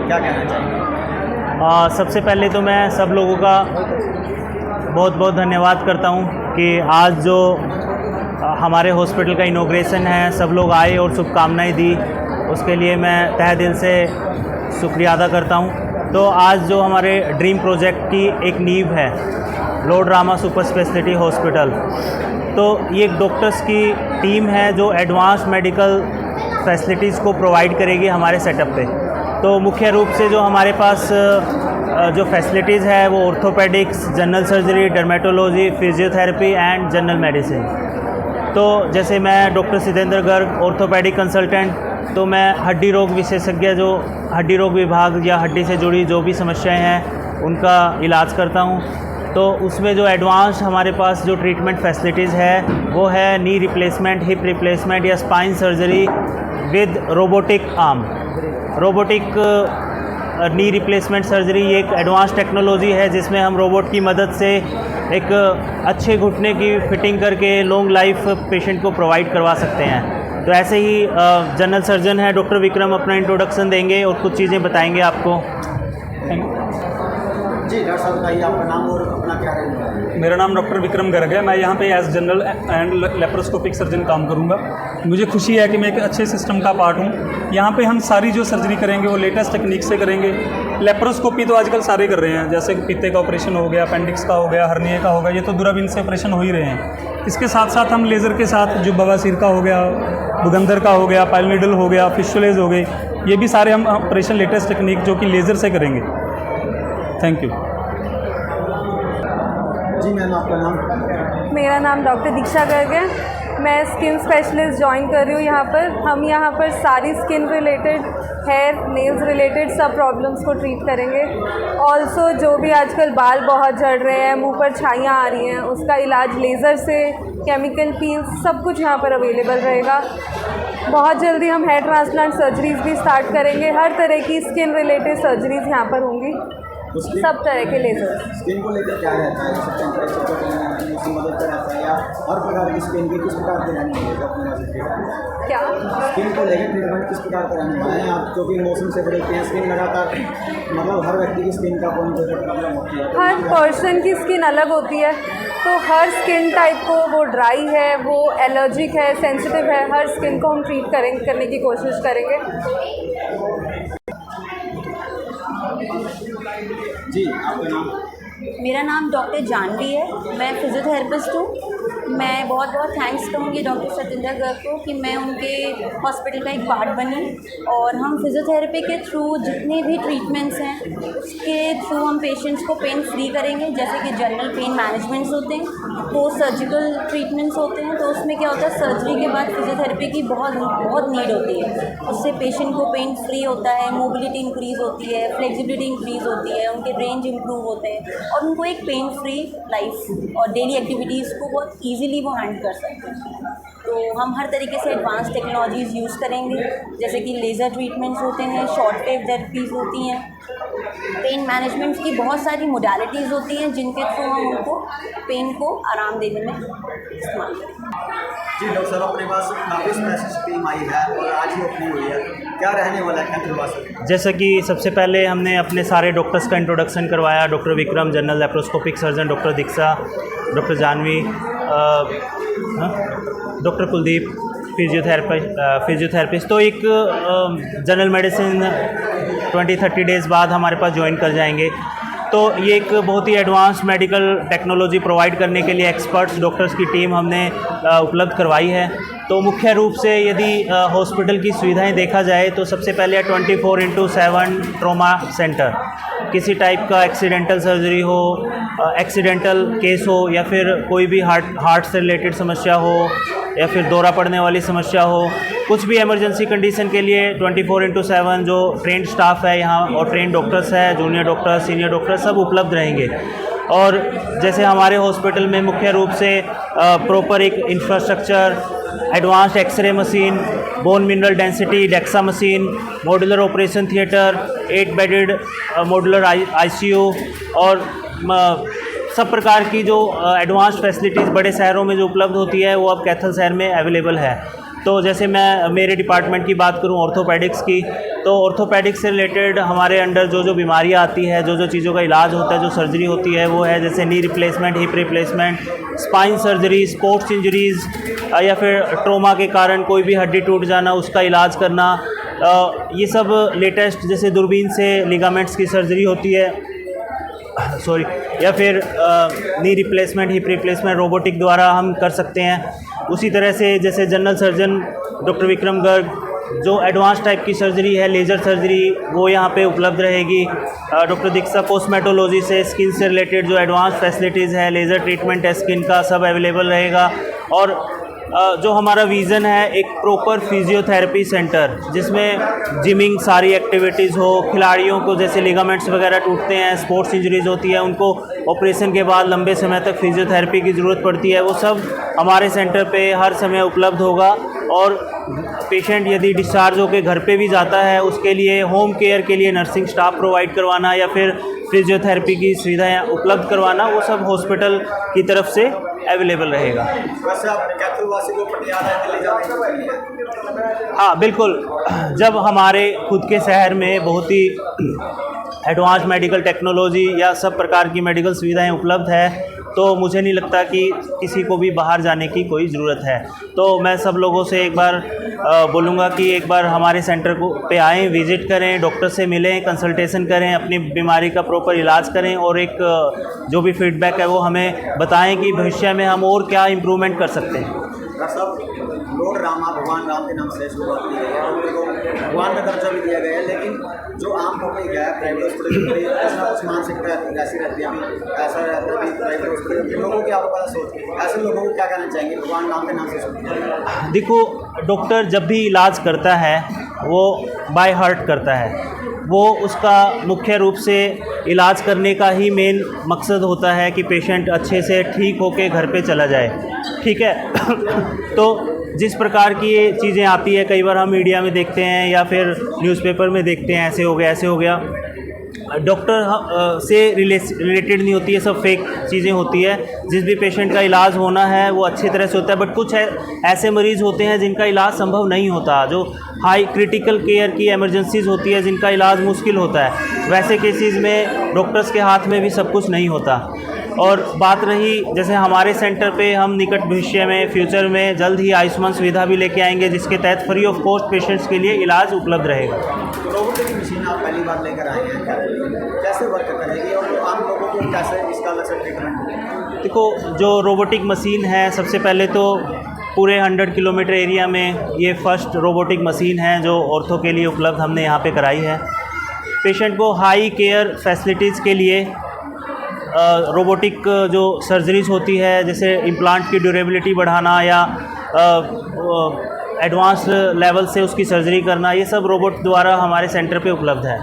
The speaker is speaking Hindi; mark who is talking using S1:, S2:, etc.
S1: क्या कहना चाहेंगे?
S2: सबसे पहले तो मैं सब लोगों का बहुत बहुत धन्यवाद करता हूँ कि आज जो हमारे हॉस्पिटल का इनॉग्रेशन है, सब लोग आए और शुभकामनाएं दी, उसके लिए मैं तहे दिल से शुक्रिया अदा करता हूँ। तो आज जो हमारे ड्रीम प्रोजेक्ट की एक नींव है, Lord Rama super speciality hospital, तो ये एक डॉक्टर्स की टीम है जो एडवांस मेडिकल फैसिलिटीज़ को प्रोवाइड करेगी हमारे सेटअप पे। तो मुख्य रूप से जो हमारे पास जो फैसिलिटीज़ है वो orthopaedics, general surgery, dermatology, physiotherapy and general medicine. तो जैसे मैं doctor Sitender Garg, orthopaedic consultant, तो मैं हड्डी रोग विशेषज्ञ, जो हड्डी रोग विभाग या हड्डी से जुड़ी जो भी समस्याएं हैं उनका इलाज करता हूं। तो उसमें जो एडवांस हमारे पास जो ट्रीटमेंट फैसिलिटीज़ है वो है नी रिप्लेसमेंट, हिप रिप्लेसमेंट या spine surgery with robotic arm. Robotic knee replacement surgery ये एक एडवांस टेक्नोलॉजी है जिसमें हम रोबोट की मदद से एक अच्छे घुटने की फिटिंग करके लॉन्ग लाइफ पेशेंट को प्रोवाइड करवा सकते हैं। तो ऐसे ही जनरल सर्जन है डॉक्टर विक्रम अपना इंट्रोडक्शन देंगे और कुछ चीज़ें बताएंगे आपको।
S1: जी डॉक्टर साहब बताइए आपका नाम और अपना क्या है?
S3: मेरा नाम डॉक्टर विक्रम गर्ग है। मैं यहाँ पे as general and laparoscopic surgeon काम करूँगा। मुझे खुशी है कि मैं एक अच्छे सिस्टम का पार्ट हूँ। यहाँ पे हम सारी जो सर्जरी करेंगे वो लेटेस्ट टेक्निक से करेंगे। लेप्रोस्कोपी तो आजकल सारे कर रहे हैं, जैसे पित्ते का ऑपरेशन हो गया, अपेंडिक्स का हो गया, हर्निया का हो गया, ये तो दूरबीन से ऑपरेशन हो ही रहे हैं। इसके साथ साथ हम लेज़र के साथ जो बवासीर का हो गया, भुगंदर का हो गया, पाइलोनिडल हो गया, फिस्टुलेज हो गए, ये भी सारे हम ऑपरेशन लेटेस्ट टेक्निक जो कि लेज़र से करेंगे। Thank you.
S1: जी मैम आपका नाम?
S4: मेरा नाम डॉक्टर दीक्षा गर्ग है। मैं स्किन स्पेशलिस्ट ज्वाइन कर रही हूँ यहाँ पर। हम यहाँ पर सारी skin related, hair, nails related सब प्रॉब्लम्स को ट्रीट करेंगे। ऑल्सो जो भी आजकल बाल बहुत झड़ रहे हैं, मुंह पर छाइयाँ आ रही हैं, उसका इलाज लेज़र से, केमिकल पील्स, सब कुछ यहाँ पर अवेलेबल रहेगा। बहुत जल्दी हम हेयर ट्रांसप्लांट सर्जरीज़ भी स्टार्ट करेंगे। हर तरह की स्किन रिलेटेड सर्जरीज़ यहाँ पर होंगी, सब तरह के लेज़र।
S1: स्किन को लेकर क्या रहता है, जैसे टेम्परेचर को उसकी मदद कर रहता है, या हर प्रकार की स्किन की किस प्रकार की रहनी है अपने?
S4: क्या
S1: स्किन को लेकर ट्रीटमेंट किस प्रकार का रहने वाला है? आप क्योंकि मौसम से बदलते हैं, स्किन लगातार, मतलब हर व्यक्ति की स्किन का कौन सा प्रॉब्लम होती है?
S4: हर पर्सन की स्किन अलग होती है, तो हर स्किन टाइप को, वो ड्राई है, वो एलर्जिक है, सेंसिटिव है, हर स्किन को हम ट्रीट करने की कोशिश करेंगे।
S1: जी आपका नाम?
S5: मेरा नाम डॉक्टर जानवी है। मैं फिजियोथेरेपिस्ट हूँ। मैं बहुत बहुत थैंक्स कहूँगी डॉक्टर सतेंद्र गर्ग को कि मैं उनके हॉस्पिटल का एक पार्ट बनी, और हम फिजियोथेरेपी के थ्रू जितने भी ट्रीटमेंट्स हैं उसके थ्रू हम पेशेंट्स को पेन फ्री करेंगे। जैसे कि जनरल पेन मैनेजमेंट्स होते हैं, वो सर्जिकल ट्रीटमेंट्स होते हैं, तो उसमें क्या होता है, सर्जरी के बाद फिजियोथेरेपी की बहुत नीड होती है। उससे पेशेंट को पेन फ्री होता है, मोबिलिटी इंक्रीज़ होती है, फ्लेक्सिबिलिटी इंक्रीज़ होती है, उनके रेंज इंप्रूव होते हैं, और उनको एक पेन फ्री लाइफ और डेली एक्टिविटीज़ को बहुत ईजीली वो हैंडल कर सकते हैं। तो हम हर तरीके से एडवांस टेक्नोलॉजीज़ यूज़ करेंगे, जैसे कि लेज़र ट्रीटमेंट्स होते हैं, शॉर्ट वेव थेरेपीज़ होती हैं, पेन मैनेजमेंट की बहुत सारी मोडालिटीज़ होती हैं जिनके थ्रू हम उनको पेन को आराम देने में इस्तेमाल करेंगे।
S1: जी डॉक्टर साहब, अपने पास काफ़ी स्पेशलिस्ट टीम आई है और आज ही ओपनिंग हुई है, क्या रहने वाला है अपने पास?
S2: जैसा कि सबसे पहले हमने अपने सारे डॉक्टर्स का इंट्रोडक्शन करवाया। Doctor Vikram general laparoscopic surgeon, doctor Diksha, doctor Janvi, doctor Kuldeep physiotherapist. तो एक जनरल मेडिसिन 20-30 डेज़ बाद हमारे पास ज्वाइन कर जाएंगे। तो ये एक बहुत ही एडवांस मेडिकल टेक्नोलॉजी प्रोवाइड करने के लिए एक्सपर्ट्स डॉक्टर्स की टीम हमने उपलब्ध करवाई है। तो मुख्य रूप से यदि हॉस्पिटल की सुविधाएं देखा जाए तो सबसे पहले 24/7 ट्रॉमा सेंटर। किसी टाइप का एक्सीडेंटल सर्जरी हो, एक्सीडेंटल केस हो, या फिर कोई भी हार्ट से रिलेटेड समस्या हो, या फिर दौरा पड़ने वाली समस्या हो, कुछ भी इमरजेंसी कंडीशन के लिए 24/7 जो ट्रेंड स्टाफ है यहाँ और ट्रेंड डॉक्टर्स है, जूनियर डॉक्टर, सीनियर डॉक्टर सब उपलब्ध रहेंगे। और जैसे हमारे हॉस्पिटल में मुख्य रूप से प्रॉपर एक infrastructure, advanced x ray machine, bone mineral density DEXA machine, modular operation theatre, 8 bedded modular ICU और सब प्रकार की जो एडवांस फैसिलिटीज़ बड़े शहरों में जो उपलब्ध होती है वो अब कैथल शहर में अवेलेबल है। तो जैसे मैं मेरे डिपार्टमेंट की बात करूं ऑर्थोपेडिक्स की, तो ऑर्थोपेडिक से रिलेटेड हमारे अंडर जो जो बीमारियाँ आती है, जो जो चीज़ों का इलाज होता है, जो सर्जरी होती है वो है जैसे knee replacement, hip replacement, spine surgery, sports injuries या फिर ट्रोमा के कारण कोई भी हड्डी टूट जाना उसका इलाज करना, ये सब लेटेस्ट जैसे दूरबीन से लिगामेंट्स की सर्जरी होती है सॉरी, या फिर knee replacement, hip replacement robotic द्वारा हम कर सकते हैं। उसी तरह से जैसे general surgeon doctor Vikram Garg जो एडवांस टाइप की सर्जरी है, लेज़र सर्जरी, वो यहाँ पे उपलब्ध रहेगी। डॉक्टर दीक्षा कॉस्मेटोलॉजी से स्किन से रिलेटेड जो एडवांस फैसिलिटीज़ है, लेज़र ट्रीटमेंट है स्किन का, सब अवेलेबल रहेगा। और जो हमारा विज़न है एक प्रॉपर फिजियोथेरेपी सेंटर जिसमें जिमिंग सारी एक्टिविटीज़ हो, खिलाड़ियों को जैसे लिगामेंट्स वगैरह टूटते हैं, स्पोर्ट्स इंजरीज़ होती है, उनको ऑपरेशन के बाद लंबे समय तक फिजियोथेरेपी की ज़रूरत पड़ती है, वो सब हमारे सेंटर पे हर समय उपलब्ध होगा। और पेशेंट यदि डिस्चार्ज होकर घर पे भी जाता है उसके लिए होम केयर के लिए नर्सिंग स्टाफ प्रोवाइड करवाना या फिर फिजियोथेरेपी की सुविधाएं उपलब्ध करवाना, वो सब हॉस्पिटल की तरफ से अवेलेबल रहेगा।
S1: वैसे आप कैथलवासी को पटियाला दिल्ली जाने
S2: हाँ बिल्कुल, जब हमारे खुद के शहर में बहुत ही एडवांस मेडिकल टेक्नोलॉजी या सब प्रकार की मेडिकल सुविधाएं उपलब्ध है तो मुझे नहीं लगता कि किसी को भी बाहर जाने की कोई ज़रूरत है। तो मैं सब लोगों से एक बार बोलूँगा कि एक बार हमारे सेंटर को पे आएँ, विज़िट करें, डॉक्टर से मिलें, कंसल्टेशन करें, अपनी बीमारी का प्रॉपर इलाज करें और एक जो भी फीडबैक है वो हमें बताएं कि भविष्य में हम और क्या इम्प्रूवमेंट कर सकते हैं।
S1: डॉक्टर साहब, लॉर्ड रामा भगवान राम के नाम से शुरुआत की गई है और उनको भगवान का दर्जा भी दिया गया है, लेकिन जो आम पब्लिक है प्राइवेट हॉस्पिटल में ऐसा कुछ मानसिकता ऐसी रहती है, ऐसा रहता है कि प्राइवेट हॉस्पिटल के लोगों की आपको पता सोच, ऐसे लोगों को क्या कहना चाहेंगे भगवान राम के नाम से शुरू?
S2: देखो, डॉक्टर जब भी इलाज करता है वो बाय हार्ट करता है, वो उसका मुख्य रूप से इलाज करने का ही मेन मकसद होता है कि पेशेंट अच्छे से ठीक होके घर पे चला जाए, ठीक है। तो जिस प्रकार की ये चीज़ें आती है, कई बार हम मीडिया में देखते हैं या फिर न्यूज़पेपर में देखते हैं ऐसे हो गया ऐसे हो गया, डॉक्टर से रिलेटेड नहीं होती है, सब फेक चीज़ें होती है। जिस भी पेशेंट का इलाज होना है वो अच्छी तरह से होता है, बट कुछ ऐसे मरीज़ होते हैं जिनका इलाज संभव नहीं होता, जो हाई क्रिटिकल केयर की इमरजेंसीज होती है, जिनका इलाज मुश्किल होता है। वैसे केसेस में डॉक्टर्स के हाथ में भी सब कुछ नहीं होता। और बात रही जैसे हमारे सेंटर पे हम निकट भविष्य में फ्यूचर में जल्द ही आयुष्मान सुविधा भी लेके आएंगे जिसके तहत फ्री ऑफ कॉस्ट पेशेंट्स के लिए इलाज उपलब्ध रहेगा।
S1: रोबोटिक मशीन आप पहली बार लेकर आए हैं, कैसे वर्क करेगी और आम लोगों को कैसे इसका अलग से ट्रीटमेंट?
S2: देखो, जो रोबोटिक मशीन है, सबसे पहले तो पूरे 100 किलोमीटर एरिया में ये फर्स्ट रोबोटिक मशीन है जो ऑर्थो के लिए उपलब्ध हमने यहाँ पे कराई है। पेशेंट को हाई केयर फैसिलिटीज़ के लिए रोबोटिक जो सर्जरीज होती है, जैसे इम्प्लांट की ड्यूरेबिलिटी बढ़ाना या एडवांस लेवल से उसकी सर्जरी करना, ये सब रोबोट द्वारा हमारे सेंटर पे उपलब्ध है।